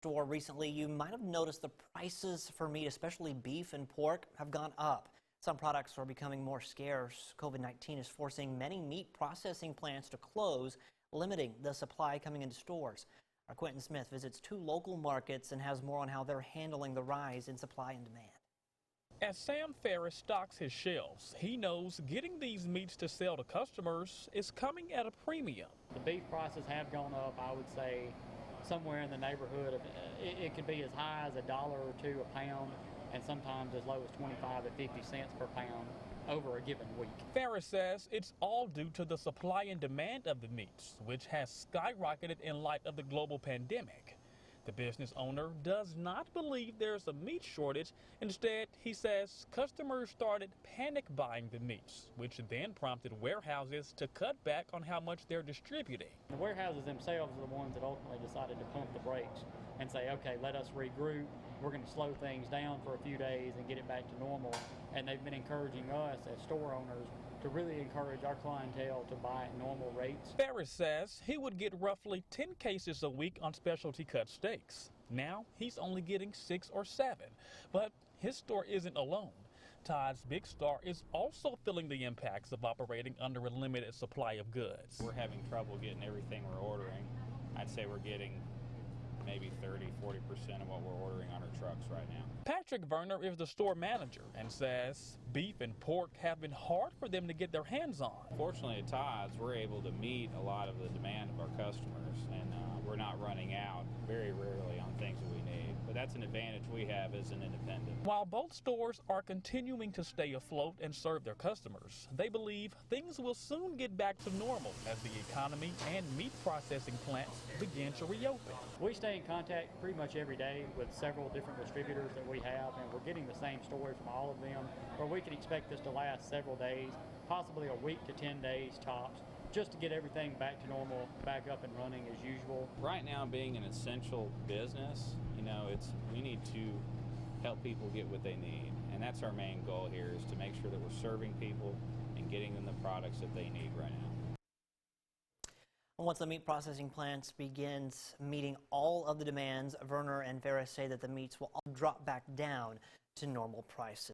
Store recently, you might have noticed the prices for meat, especially beef and pork, have gone up. Some products are becoming more scarce. COVID-19 is forcing many meat processing plants to close, limiting the supply coming into stores. Our Quentin Smith visits two local markets and has more on how they're handling the rise in supply and demand. As Sam Ferris stocks his shelves, he knows getting these meats to sell to customers is coming at a premium. The beef prices have gone up, I would say, somewhere in the neighborhood of, it could be as high as $1 or $2 a pound, and sometimes as low as 25 to 50 cents per pound over a given week. Ferris says it's all due to the supply and demand of the meats, which has skyrocketed in light of the global pandemic. The business owner does not believe there's a meat shortage. Instead, he says customers started panic buying the meats, which then prompted warehouses to cut back on how much they're distributing. The warehouses themselves are the ones that ultimately decided to pump the brakes and say, okay, let us regroup. We're going to slow things down for a few days and get it back to normal. And they've been encouraging us as store owners to really encourage our clientele to buy at normal rates. Ferris says he would get roughly 10 cases a week on specialty cut steaks. Now he's only getting 6 or 7. But his store isn't alone. Todd's Big Star is also feeling the impacts of operating under a limited supply of goods. We're having trouble getting everything we're ordering. I'd say we're getting maybe 30–40% of what we're ordering on our trucks right now. Patrick Werner is the store manager and says beef and pork have been hard for them to get their hands on. Fortunately at Todd's, we're able to meet a lot of the demand of our customers, and we're not running out very rarely on things that we need. But that's an advantage we have as an independent. While both stores are continuing to stay afloat and serve their customers, they believe things will soon get back to normal as the economy and meat processing plants begin to reopen. We stay in contact pretty much every day with several different distributors that we have, and we're getting the same story from all of them, where we can expect this to last several days, possibly a week to 10 days tops, just to get everything back to normal, back up and running as usual. Right now, being an essential business, we need to help people get what they need, and that's our main goal here, is to make sure that we're serving people and getting them the products that they need right now. Once the meat processing plants begins meeting all of the demands, Werner and Ferris say that the meats will all drop back down to normal prices.